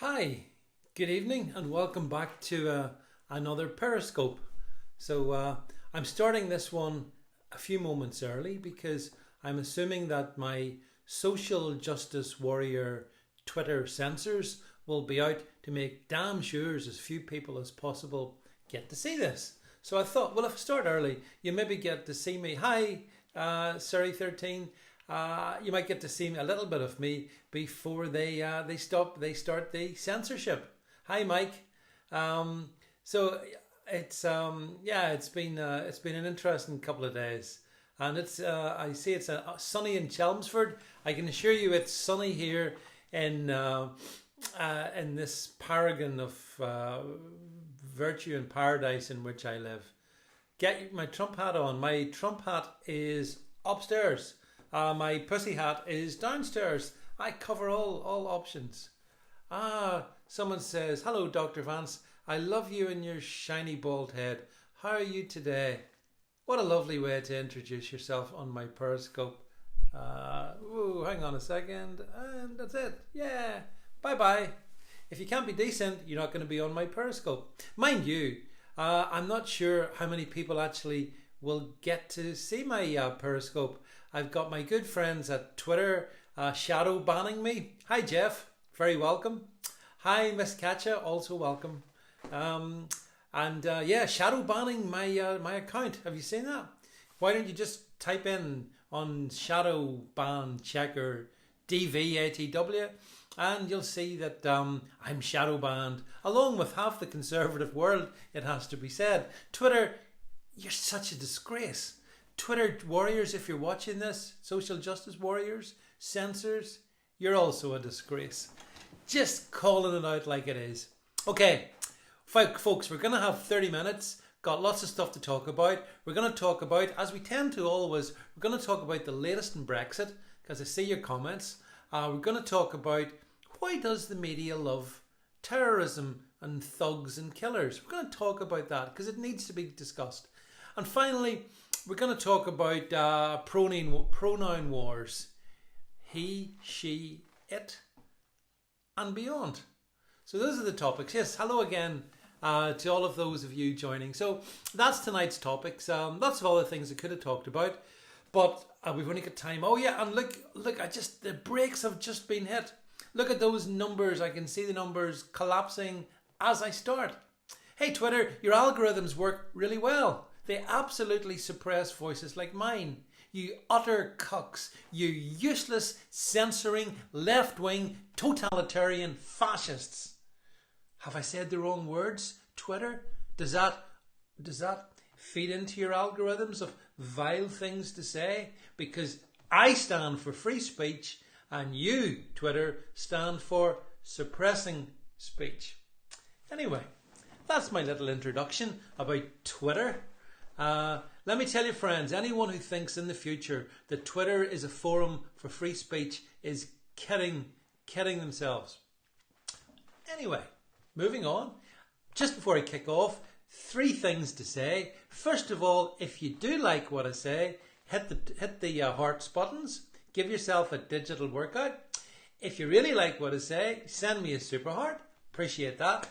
Hi, good evening, and welcome back to another Periscope. I'm starting this one a few moments early because I'm assuming that my social justice warrior Twitter censors will be out to make damn sure as few people as possible get to see this. So I thought, well, if I start early, you maybe get to see me. Hi, Surrey13. You might get to see a little bit of me before they start the censorship. Hi, Mike. So it's been an interesting couple of days, and I see it's sunny in Chelmsford. I can assure you it's sunny here in this paragon of virtue and paradise in which I live. Get my Trump hat on. My Trump hat is upstairs. My pussy hat is downstairs. I cover all options. Someone says, "Hello, Dr. Vance. I love you and your shiny bald head. How are you today?" What a lovely way to introduce yourself on my Periscope. Hang on a second. And that's it. Yeah. Bye-bye. If you can't be decent, you're not going to be on my Periscope. Mind you, I'm not sure how many people actually will get to see my Periscope. I've got my good friends at Twitter shadow banning me. Hi, Jeff. Very welcome. Hi, Miss Katja. Also welcome. Shadow banning my account. Have you seen that? Why don't you just type in on shadow ban checker DVATW and you'll see that I'm shadow banned along with half the conservative world, it has to be said. Twitter, you're such a disgrace. Twitter warriors, if you're watching this, social justice warriors, censors, you're also a disgrace. Just calling it out like it is. Okay, folks, we're going to have 30 minutes. Got lots of stuff to talk about. We're going to talk about, as we tend to always, we're going to talk about the latest in Brexit, because I see your comments. We're going to talk about why does the media love terrorism and thugs and killers. We're going to talk about that because it needs to be discussed. And finally, we're going to talk about pronoun wars. He, she, it, and beyond. So those are the topics. Yes, hello again to all of those of you joining. So that's tonight's topics. Lots of other things I could have talked about, but we've only got time. Oh yeah, and look! The brakes have just been hit. Look at those numbers. I can see the numbers collapsing as I start. Hey Twitter, your algorithms work really well. They absolutely suppress voices like mine. You utter cucks. You useless, censoring, left-wing, totalitarian fascists. Have I said the wrong words, Twitter? Does that feed into your algorithms of vile things to say? Because I stand for free speech and you, Twitter, stand for suppressing speech. Anyway, that's my little introduction about Twitter. Let me tell you, friends, anyone who thinks in the future that Twitter is a forum for free speech is kidding themselves. Anyway, moving on. Just before I kick off, 3 things to say. First of all, if you do like what I say, hit the hearts buttons. Give yourself a digital workout. If you really like what I say, send me a super heart. Appreciate that.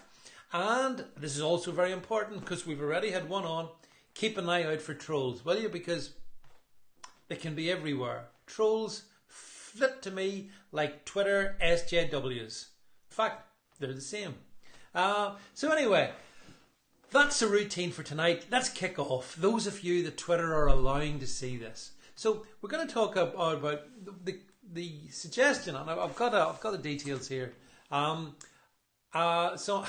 And this is also very important because we've already had one on. Keep an eye out for trolls, will you? Because they can be everywhere. Trolls flit to me like Twitter SJWs. In fact, they're the same. So anyway, that's the routine for tonight. Let's kick off. Those of you that Twitter are allowing to see this. So we're going to talk about the suggestion, and I've got the details here. So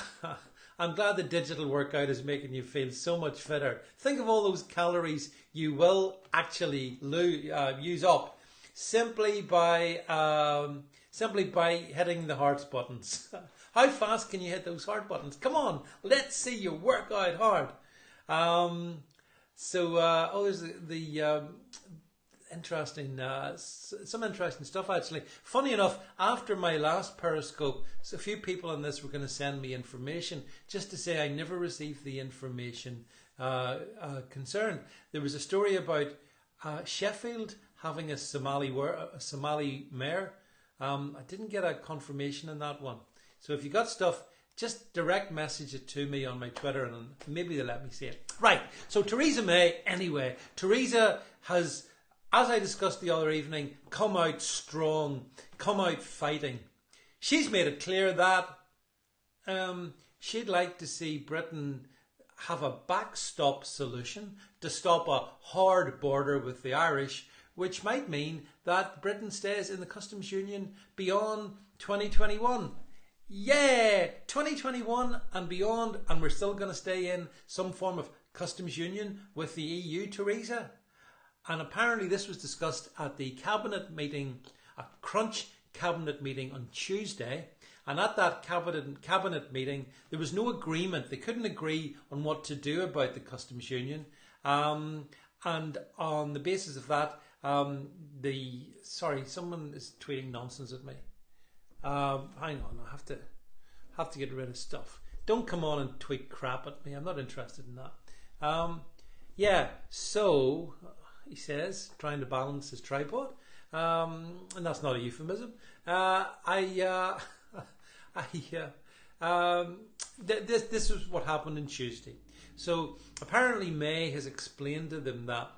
I'm glad the digital workout is making you feel so much fitter. Think of all those calories you will actually use up simply by hitting the hearts buttons. How fast can you hit those heart buttons? Come on, let's see you work out hard. There's the interesting, some interesting stuff actually. Funny enough, after my last Periscope, so a few people on this were going to send me information just to say I never received the information concerned. There was a story about Sheffield having a Somali mayor. I didn't get a confirmation on that one. So if you got stuff, just direct message it to me on my Twitter and maybe they'll let me see it. Right, so Theresa May, anyway. Theresa has, as I discussed the other evening, come out strong, come out fighting. She's made it clear that she'd like to see Britain have a backstop solution to stop a hard border with the Irish, which might mean that Britain stays in the customs union beyond 2021. Yeah, 2021 and beyond, and we're still going to stay in some form of customs union with the EU, Theresa. And apparently this was discussed at the cabinet meeting, a crunch cabinet meeting on Tuesday. And at that cabinet meeting, there was no agreement. They couldn't agree on what to do about the customs union. And on the basis of that, someone is tweeting nonsense at me. Hang on, I have to get rid of stuff. Don't come on and tweet crap at me. I'm not interested in that. So he says, trying to balance his tripod, and that's not a euphemism. This is what happened on Tuesday. So apparently May has explained to them that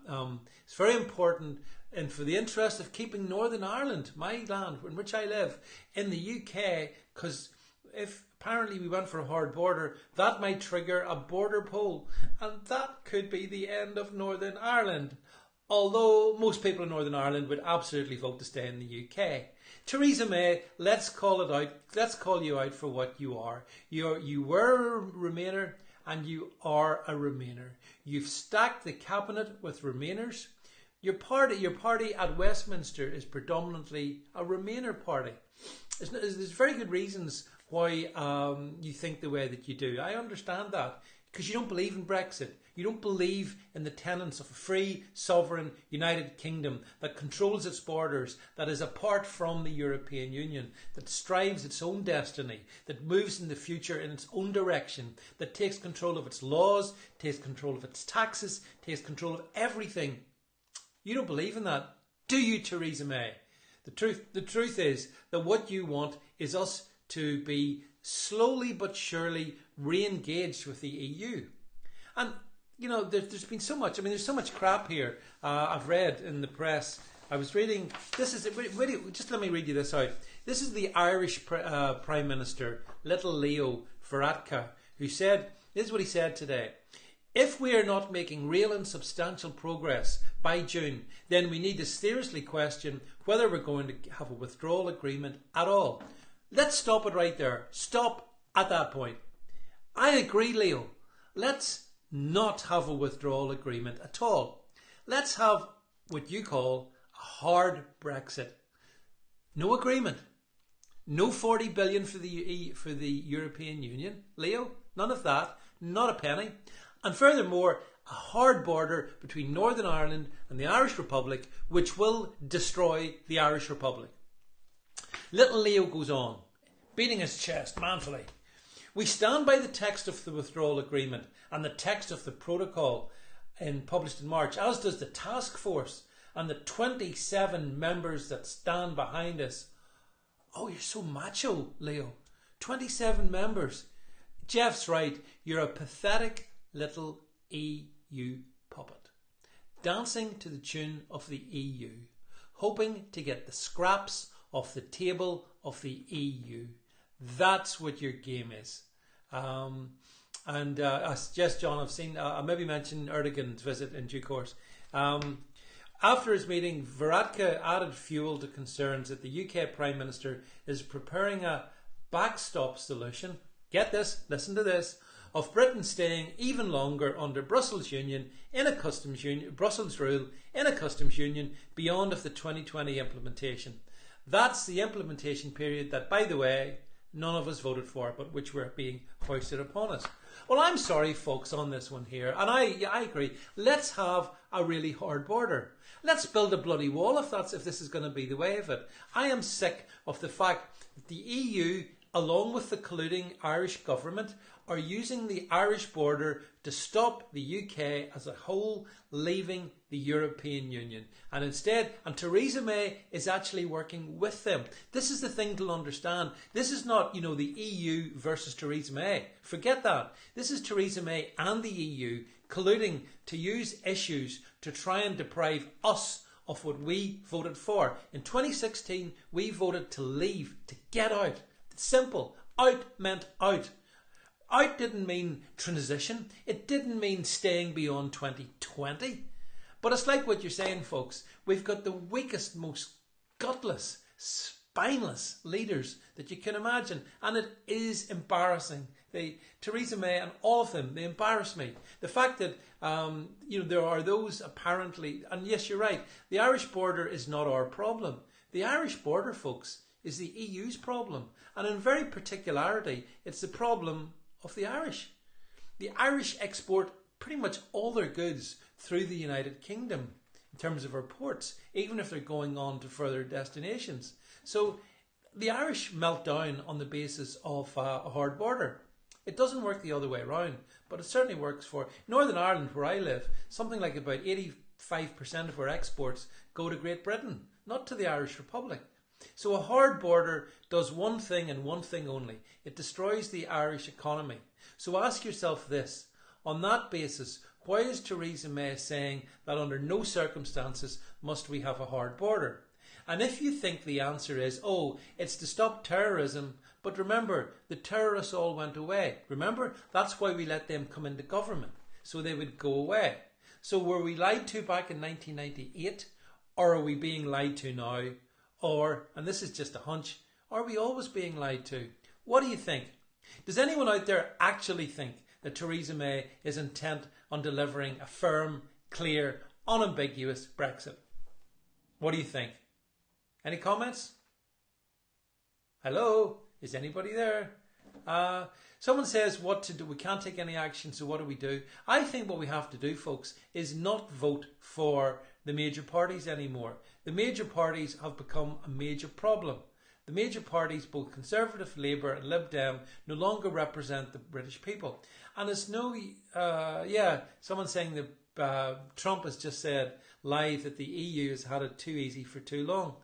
it's very important, and for the interest of keeping Northern Ireland, my land in which I live, in the UK, because if apparently we went for a hard border, that might trigger a border poll, and that could be the end of Northern Ireland. Although most people in Northern Ireland would absolutely vote to stay in the UK. Theresa May, let's call it out. Let's call you out for what you are. You were a Remainer and you are a Remainer. You've stacked the cabinet with Remainers. Your party at Westminster is predominantly a Remainer party. There's very good reasons why you think the way that you do. I understand that. Because you don't believe in Brexit. You don't believe in the tenets of a free, sovereign, United Kingdom that controls its borders, that is apart from the European Union, that strives its own destiny, that moves in the future in its own direction, that takes control of its laws, takes control of its taxes, takes control of everything. You don't believe in that, do you, Theresa May? The truth is that what you want is us to be slowly but surely re-engaged with the EU. And, you know, there's been so much, there's so much crap here I've read in the press. I was reading, just let me read you this out. This is the Irish Prime Minister, little Leo Varadkar, who said, this is what he said today. If we are not making real and substantial progress by June, then we need to seriously question whether we're going to have a withdrawal agreement at all. Let's stop it right there. Stop at that point. I agree, Leo. Let's not have a withdrawal agreement at all. Let's have what you call a hard Brexit. No agreement. No 40 billion for the European Union. Leo, none of that. Not a penny. And furthermore, a hard border between Northern Ireland and the Irish Republic, which will destroy the Irish Republic. Little Leo goes on, beating his chest manfully. We stand by the text of the withdrawal agreement and the text of the protocol published in March, as does the task force and the 27 members that stand behind us. Oh, you're so macho, Leo. 27 members. Jeff's right. You're a pathetic little EU puppet, dancing to the tune of the EU, hoping to get the scraps off the table of the EU. That's what your game is. I suggest, John, I've seen, I'll maybe mention Erdogan's visit in due course. After his meeting, Varadkar added fuel to concerns that the UK Prime Minister is preparing a backstop solution. Get this, listen to this, of Britain staying even longer under Brussels union in a customs union, Brussels rule in a customs union beyond of the 2020 implementation. That's the implementation period that, by the way, none of us voted for, but which were being foisted upon us. Well, I'm sorry, folks, on this one here, and I agree. Let's have a really hard border. Let's build a bloody wall if this is going to be the way of it. I am sick of the fact that the EU along with the colluding Irish government, are using the Irish border to stop the UK as a whole leaving the European Union. And instead, and Theresa May is actually working with them. This is the thing to understand. This is not, the EU versus Theresa May. Forget that. This is Theresa May and the EU colluding to use issues to try and deprive us of what we voted for. In 2016, we voted to leave, to get out. Simple. Out meant out. Out didn't mean transition. It didn't mean staying beyond 2020. But it's like what you're saying, folks. We've got the weakest, most gutless, spineless leaders that you can imagine. And it is embarrassing. Theresa May and all of them, they embarrass me. The fact that, there are those apparently, and yes, you're right, the Irish border is not our problem. The Irish border, folks, is the EU's problem. And in very particularity, it's the problem of the Irish. The Irish export pretty much all their goods through the United Kingdom in terms of our ports, even if they're going on to further destinations. So the Irish melt down on the basis of a hard border. It doesn't work the other way around, but it certainly works for Northern Ireland, where I live. Something like about 85% of our exports go to Great Britain, not to the Irish Republic. So a hard border does one thing and one thing only. It destroys the Irish economy. So ask yourself this. On that basis, why is Theresa May saying that under no circumstances must we have a hard border? And if you think the answer is, it's to stop terrorism, but remember, the terrorists all went away. Remember, that's why we let them come into government, so they would go away. So were we lied to back in 1998, or are we being lied to now? Or, and this is just a hunch, are we always being lied to? What do you think? Does anyone out there actually think that Theresa May is intent on delivering a firm, clear, unambiguous Brexit? What do you think? Any comments? Hello? Is anybody there? Someone says what to do. We can't take any action, so what do we do? I think what we have to do, folks, is not vote for the major parties anymore. The major parties have become a major problem. The major parties, both Conservative, Labour and Lib Dem, no longer represent the British people. And it's someone saying that Trump has just said live that the EU has had it too easy for too long.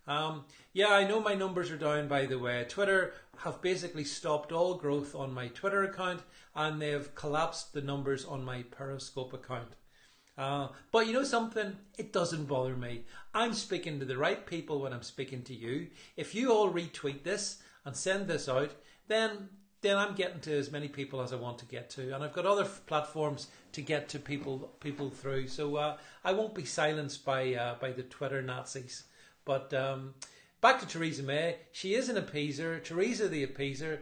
I know my numbers are down, by the way. Twitter have basically stopped all growth on my Twitter account, and they've collapsed the numbers on my Periscope account. But you know something? It doesn't bother me. I'm speaking to the right people when I'm speaking to you. If you all retweet this and send this out, then I'm getting to as many people as I want to get to, and I've got other platforms to get to people through. So I won't be silenced by the Twitter Nazis. But back to Theresa May. She is an appeaser. Theresa the appeaser.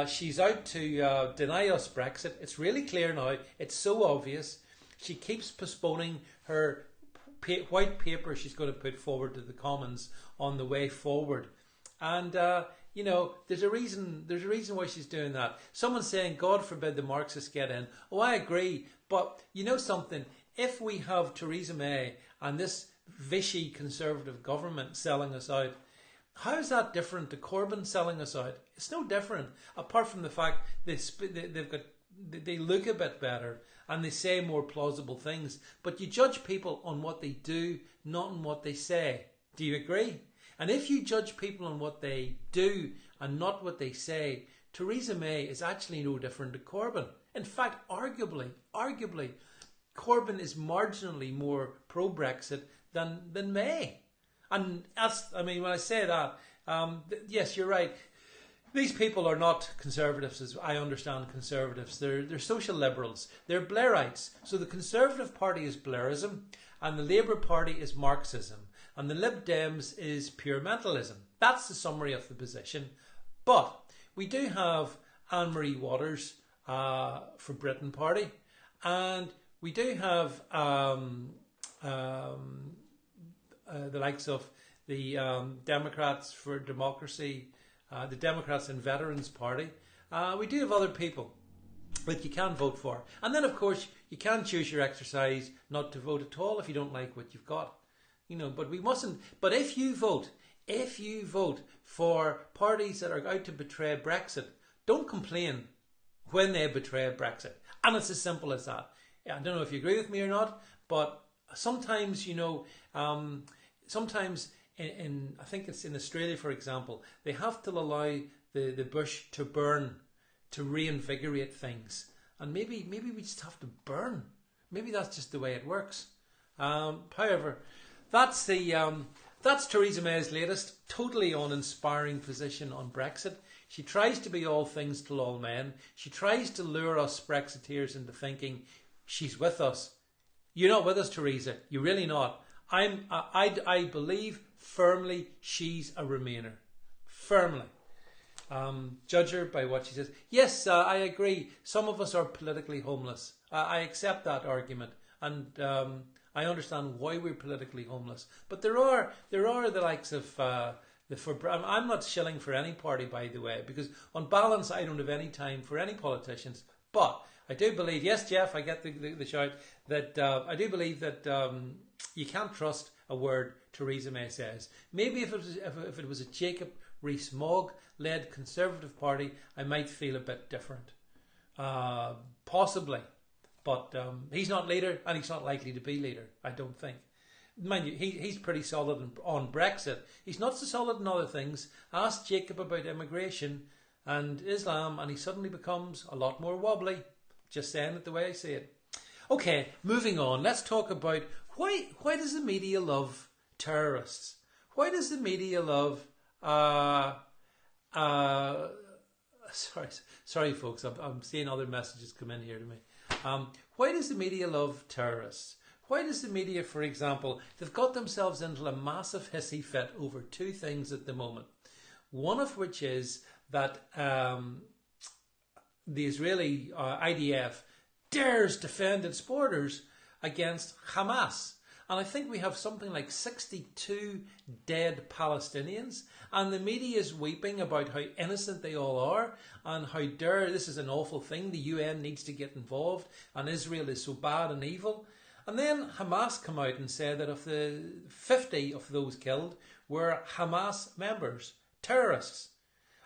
She's out to deny us Brexit. It's really clear now. It's so obvious. She keeps postponing her white paper she's going to put forward to the Commons on the way forward. And, there's a reason why she's doing that. Someone's saying, God forbid the Marxists get in. Oh, I agree. But you know something? If we have Theresa May and this Vichy Conservative government selling us out, how is that different to Corbyn selling us out? It's no different, apart from the fact they look a bit better and they say more plausible things. But you judge people on what they do, not on what they say. Do you agree? And if you judge people on what they do and not what they say, Theresa May is actually no different to Corbyn. In fact, arguably, Corbyn is marginally more pro-Brexit than May. And when I say that, yes, you're right. These people are not conservatives, as I understand conservatives. They're social liberals. They're Blairites. So the Conservative Party is Blairism, and the Labour Party is Marxism, and the Lib Dems is pure mentalism. That's the summary of the position. But we do have Anne-Marie Waters for Britain Party, and we do have the likes of the Democrats for Democracy, the Democrats and Veterans Party. We do have other people that you can vote for. And then, of course, you can choose your exercise not to vote at all if you don't like what you've got. But we mustn't. But if you vote If you vote for parties that are out to betray Brexit, don't complain when they betray Brexit. And it's as simple as that. I don't know if you agree with me or not, but sometimes, sometimes I think it's in Australia, for example, they have to allow the bush to burn to reinvigorate things. And maybe we just have to burn. Maybe that's just the way it works. However, that's Theresa May's latest, totally uninspiring position on Brexit. She tries to be all things to all men. She tries to lure us Brexiteers into thinking she's with us. You're not with us, Theresa. You're really not. I believe firmly she's a Remainer. Firmly. Judge her by what she says. Yes, I agree. Some of us are politically homeless. I accept that argument, and I understand why we're politically homeless. But there are the likes of I'm not shilling for any party, by the way, because on balance I don't have any time for any politicians. But I do believe, yes, Jeff, I get the shout, that I do believe that you can't trust a word Theresa May says. Maybe if it was a Jacob Rees-Mogg led Conservative Party, I might feel a bit different. Possibly. But he's not leader, and he's not likely to be leader, I don't think. Mind you, he's pretty solid on Brexit. He's not so solid in other things. Ask Jacob about immigration and Islam, and he suddenly becomes a lot more wobbly. Just saying it the way I say it. Okay, moving on. Let's talk about why does the media love terrorists? Why does the media love... Sorry, folks. I'm seeing other messages come in here to me. Why does the media love terrorists? Why does the media, for example, they've got themselves into a massive hissy fit over two things at the moment. One of which is that the Israeli IDF dares defend its borders against Hamas. And I think we have something like 62 dead Palestinians. And the media is weeping about how innocent they all are and how this is an awful thing. The UN needs to get involved and Israel is so bad and evil. And then Hamas come out and say that of the 50 of those killed were Hamas members, terrorists.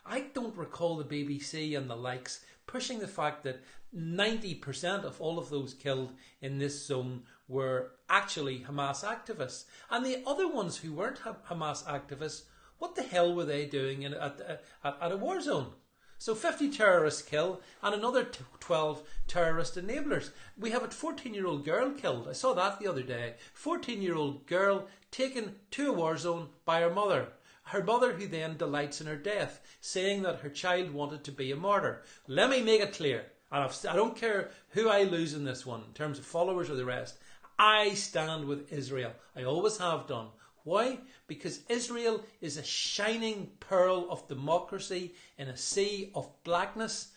I don't recall the BBC and the likes pushing the fact that 90% of all of those killed in this zone were actually Hamas activists. And the other ones who weren't Hamas activists, what the hell were they doing at a war zone? So 50 terrorists killed and another 12 terrorist enablers. We have a 14-year-old girl killed. I saw that the other day. 14-year-old girl taken to a war zone by her mother. Her mother who then delights in her death, saying that her child wanted to be a martyr. Let me make it clear, and I don't care who I lose in this one, in terms of followers or the rest, I stand with Israel. I always have done. Why? Because Israel is a shining pearl of democracy in a sea of blackness.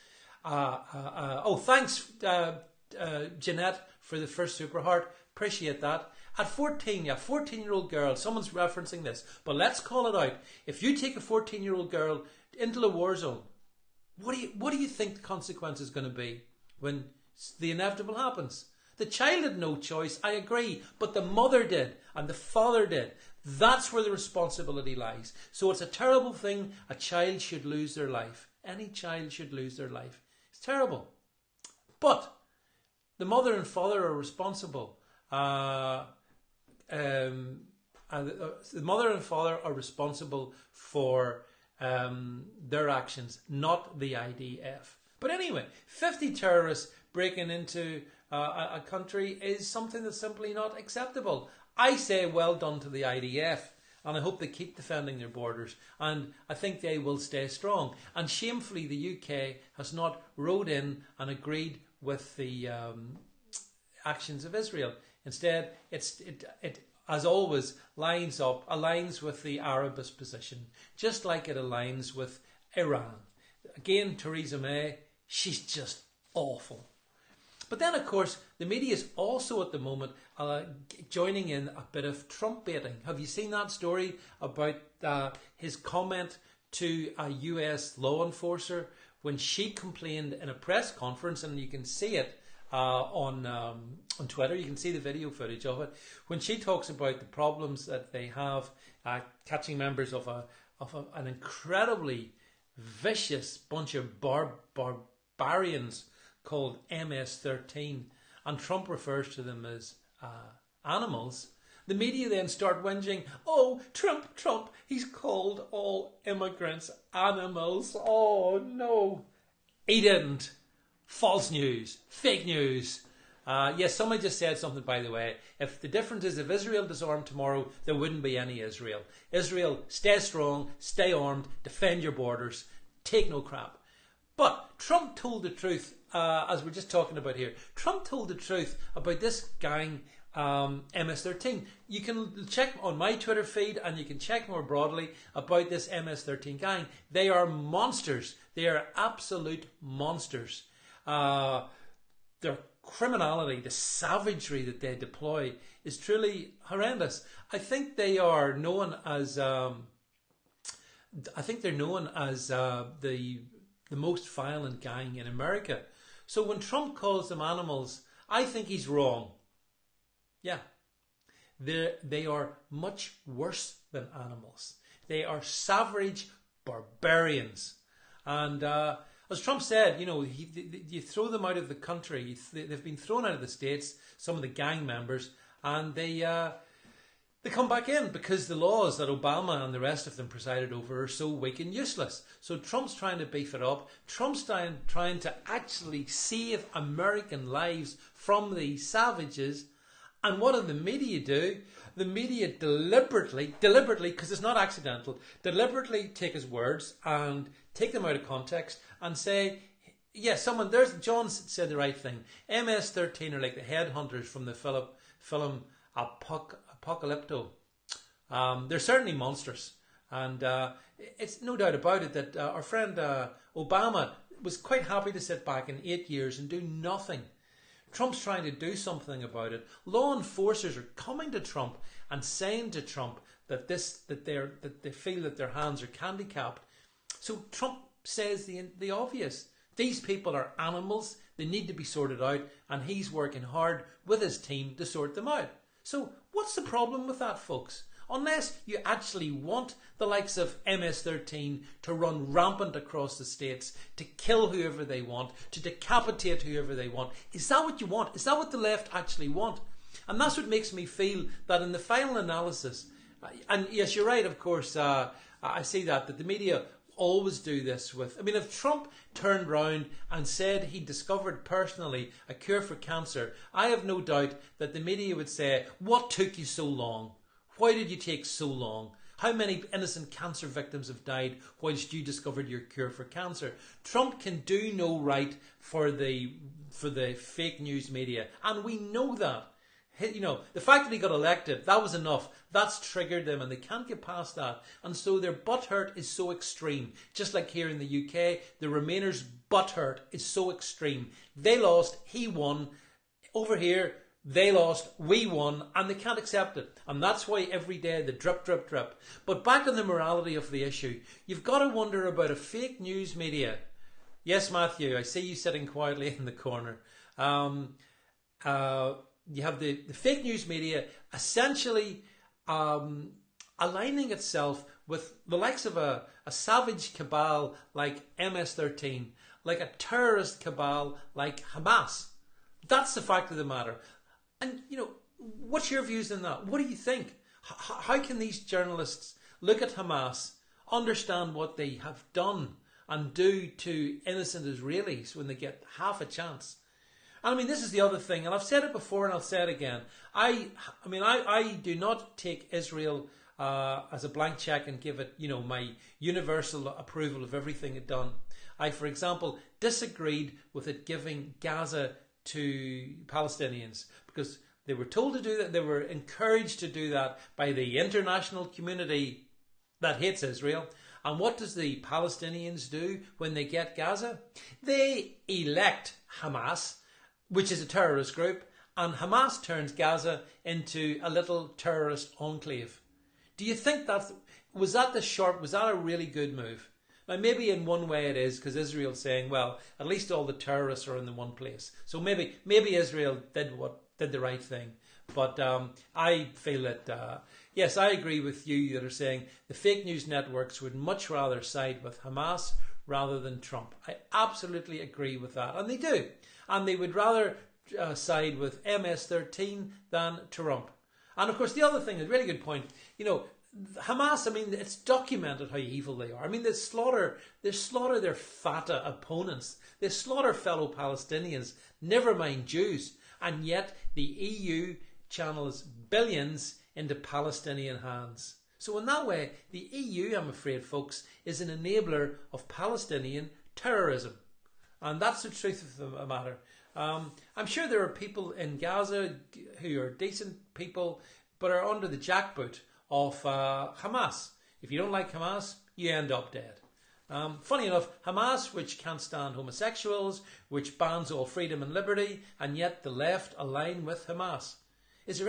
Thanks, Jeanette, for the first Super Heart. Appreciate that. At 14, 14-year-old girl, someone's referencing this, but let's call it out. If you take a 14-year-old girl into a war zone, what do you think the consequence is going to be when the inevitable happens? The child had no choice, I agree, but the mother did and the father did. That's where the responsibility lies. So it's a terrible thing. A child should lose their life. Any child should lose their life. It's terrible. But the mother and father are responsible. The mother and father are responsible for their actions, not the IDF. But anyway, 50 terrorists breaking into a country is something that's simply not acceptable. I say well done to the IDF, and I hope they keep defending their borders, and I think they will stay strong. And shamefully, the UK has not rowed in and agreed with the actions of Israel. Instead, it as always aligns with the Arabist position, just like it aligns with Iran. Again, Theresa May, she's just awful. But then, of course, the media is also at the moment joining in a bit of Trump baiting. Have you seen that story about his comment to a US law enforcer when she complained in a press conference, and you can see it on Twitter, you can see the video footage of it, when she talks about the problems that they have catching members of an incredibly vicious bunch of barbarians called MS-13, and Trump refers to them as animals. The media then start whinging, oh, Trump, he's called all immigrants animals. Oh, no. He didn't. False news. Fake news. Yes, somebody just said something, by the way. If the difference is if Israel disarmed tomorrow, there wouldn't be any Israel. Israel, stay strong, stay armed, defend your borders, take no crap. But Trump told the truth, as we're just talking about here. Trump told the truth about this gang, MS-13. You can check on my Twitter feed, and you can check more broadly about this MS-13 gang. They are monsters. They are absolute monsters. Their criminality, the savagery that they deploy is truly horrendous. I think they are known as the most violent gang in America. So when Trump calls them animals, I think he's wrong. Yeah. They are much worse than animals. They are savage barbarians. And as Trump said, you throw them out of the country. They've been thrown out of the States, some of the gang members, and they come back in because the laws that Obama and the rest of them presided over are so weak and useless. So Trump's trying to beef it up. Trump's trying to actually save American lives from these savages. And what do the media do? The media deliberately, because it's not accidental, deliberately take his words and take them out of context and say, yes, John said the right thing. MS-13 are like the headhunters from the film Apocalypto. They're certainly monsters. And it's no doubt about it that our friend Obama was quite happy to sit back in 8 years and do nothing. Trump's trying to do something about it. Law enforcers are coming to Trump and saying to Trump that they feel that their hands are handicapped. So Trump says the obvious. These people are animals. They need to be sorted out, and he's working hard with his team to sort them out. So what's the problem with that, folks? Unless you actually want the likes of MS-13 to run rampant across the states, to kill whoever they want, to decapitate whoever they want. Is that what you want? Is that what the left actually want? And that's what makes me feel that in the final analysis, and yes, you're right, of course, I see that the media always do this with... I mean, if Trump turned round and said he discovered personally a cure for cancer, I have no doubt that the media would say, what took you so long? Why did you take so long? How many innocent cancer victims have died whilst you discovered your cure for cancer? Trump can do no right for the fake news media, and we know that. The fact that he got elected, that was enough. That's triggered them, and they can't get past that. And so their butthurt is so extreme. Just like here in the UK, the Remainers' butthurt is so extreme. They lost, he won. Over here, they lost, we won, and they can't accept it. And that's why every day the drip, drip, drip. But back on the morality of the issue, you've got to wonder about a fake news media. Yes, Matthew, I see you sitting quietly in the corner. You have the fake news media essentially aligning itself with the likes of a savage cabal like MS-13, like a terrorist cabal like Hamas. That's the fact of the matter. And, what's your views on that? What do you think? How can these journalists look at Hamas, understand what they have done and do to innocent Israelis when they get half a chance? And I mean, this is the other thing, and I've said it before and I'll say it again. I do not take Israel as a blank check and give it, my universal approval of everything it done. I, for example, disagreed with it giving Gaza to Palestinians because they were told to do that. They were encouraged to do that by the international community that hates Israel. And what does the Palestinians do when they get Gaza? They elect Hamas, which is a terrorist group, and Hamas turns Gaza into a little terrorist enclave. Do you think was that a really good move? Now, maybe in one way it is, because Israel's saying, well, at least all the terrorists are in the one place. So maybe Israel did the right thing. But I feel that Yes, I agree with you that are saying the fake news networks would much rather side with Hamas rather than Trump. I absolutely agree with that. And they do. And they would rather side with MS-13 than Trump. And of course, the other thing, a really good point, Hamas, I mean, it's documented how evil they are. I mean, they slaughter their Fatah opponents. They slaughter fellow Palestinians, never mind Jews. And yet the EU channels billions into Palestinian hands. So in that way, the EU, I'm afraid, folks, is an enabler of Palestinian terrorism. And that's the truth of the matter. I'm sure there are people in Gaza who are decent people, but are under the jackboot of Hamas. If you don't like Hamas, you end up dead. Funny enough, Hamas, which can't stand homosexuals, which bans all freedom and liberty, and yet the left align with Hamas. Is it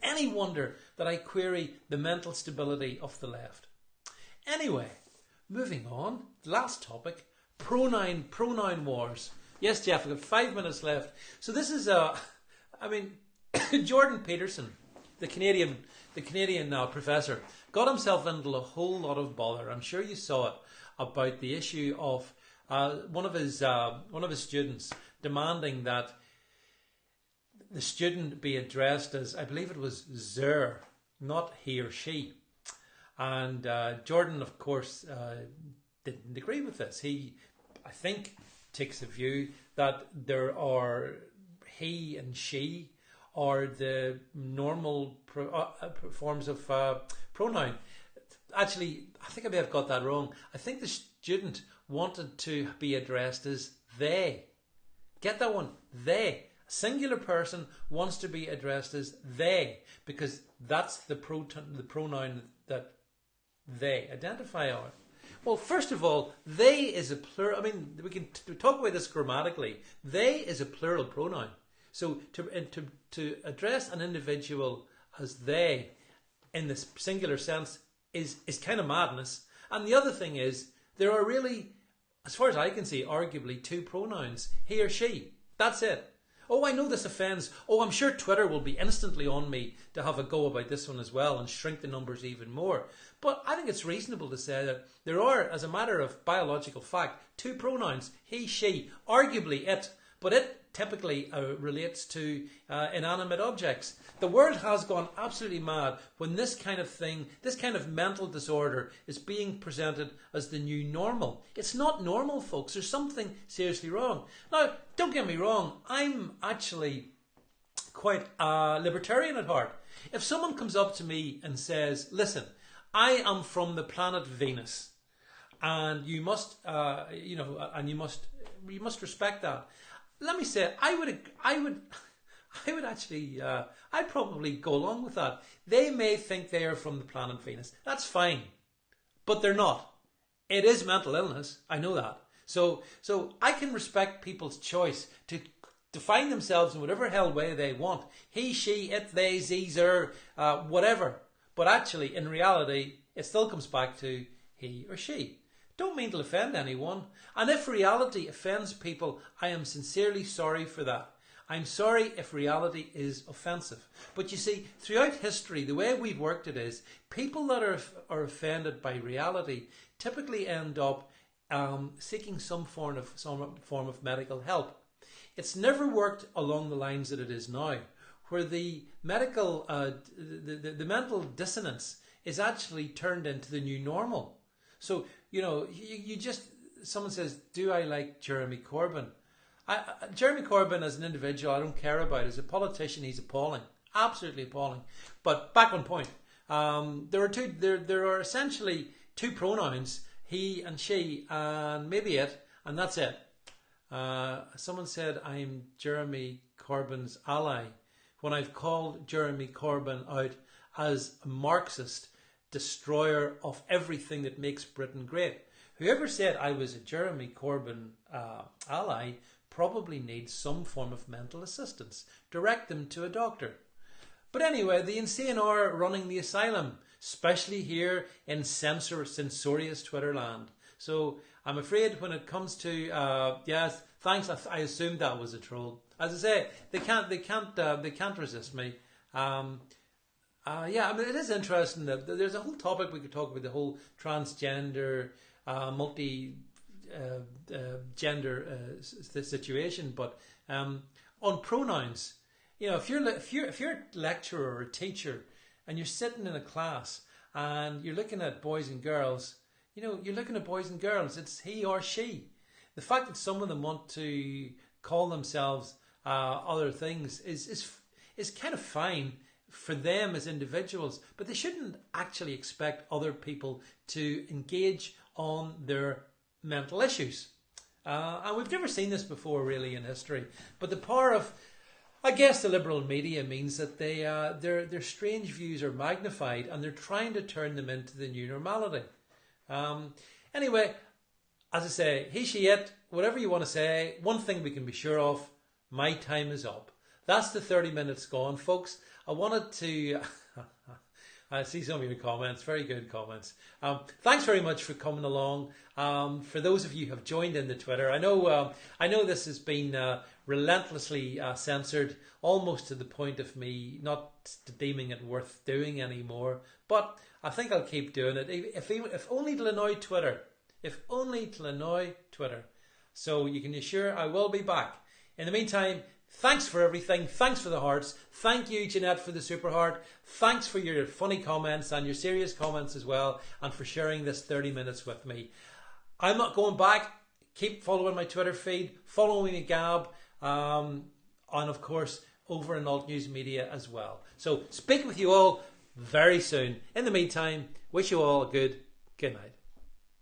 any wonder that I query the mental stability of the left? Anyway, moving on, last topic, pronoun wars. Yes, Jeff, I've got 5 minutes left. So this is, Jordan Peterson, the Canadian professor, got himself into a whole lot of bother. I'm sure you saw it, about the issue of one of his students demanding that the student be addressed as, I believe it was Zer, not he or she. And Jordan, of course, didn't agree with this. He, I think, takes the view that there are he and she are the normal forms of pronoun. Actually, I think I may have got that wrong. I think the student wanted to be addressed as they. Get that one? They. A singular person wants to be addressed as they, because that's the pronoun that they identify on. Well, first of all, they is a plural. I mean, we can talk about this grammatically. They is a plural pronoun. So to address an individual as they in this singular sense is kind of madness. And the other thing is, there are really, as far as I can see, arguably two pronouns, he or she. That's it. Oh, I know this offends. Oh, I'm sure Twitter will be instantly on me to have a go about this one as well and shrink the numbers even more. But I think it's reasonable to say that there are, as a matter of biological fact, two pronouns, he, she, arguably it, but it typically relates to inanimate objects. The world has gone absolutely mad when this kind of thing, this kind of mental disorder is being presented as the new normal. It's not normal, folks. There's something seriously wrong. Now, don't get me wrong. I'm actually quite libertarian at heart. If someone comes up to me and says, listen, I am from the planet Venus, and you must, and you must respect that. Let me say, I'd probably go along with that. They may think they are from the planet Venus. That's fine, but they're not. It is mental illness. I know that. So I can respect people's choice to define themselves in whatever hell way they want. He, she, it, they, ze, zer, whatever. But actually, in reality, it still comes back to he or she. Don't mean to offend anyone. And if reality offends people, I am sincerely sorry for that. I'm sorry if reality is offensive. But you see, throughout history, the way we've worked it is, people that are offended by reality typically end up seeking some form of medical help. It's never worked along the lines that it is now, where the medical, the mental dissonance is actually turned into the new normal. So, someone says, do I like Jeremy Corbyn? Jeremy Corbyn as an individual, I don't care about. As a politician, he's appalling. Absolutely appalling. But back on point, there are essentially two pronouns, he and she, and maybe it, and that's it. Someone said, I'm Jeremy Corbyn's ally, when I've called Jeremy Corbyn out as a Marxist, destroyer of everything that makes Britain great. Whoever said I was a Jeremy Corbyn ally probably needs some form of mental assistance. Direct them to a doctor. But anyway, the insane are running the asylum, especially here in censorious Twitter land. So I'm afraid when it comes to yes, thanks. I assumed that was a troll. As I say, they can't resist me. Yeah, I mean, it is interesting that there's a whole topic we could talk about, the whole transgender, multi gender situation. But on pronouns, you know, if you're a lecturer or a teacher and you're sitting in a class and you're looking at boys and girls, you know, you're looking at boys and girls. It's he or she. The fact that some of them want to call themselves other things is kind of fine for them as individuals, but they shouldn't actually expect other people to engage on their mental issues. And we've never seen this before really in history. But the power of, I guess, the liberal media means that their strange views are magnified and they're trying to turn them into the new normality. Anyway, as I say, he, she, it, whatever you want to say, one thing we can be sure of, my time is up. That's the 30 minutes gone, folks. I wanted to... I see some of your comments, very good comments. Thanks very much for coming along. For those of you who have joined in the Twitter, I know this has been relentlessly censored, almost to the point of me not deeming it worth doing anymore. But I think I'll keep doing it, if only to annoy Twitter. If only to annoy Twitter. So you can be sure I will be back. In the meantime, thanks for everything. Thanks for the hearts. Thank you, Jeanette, for the super heart. Thanks for your funny comments and your serious comments as well, and for sharing this 30 minutes with me. I'm not going back. Keep following my Twitter feed, following me, Gab, and of course over in Alt News Media as well. So speak with you all very soon. In the meantime, wish you all a good night.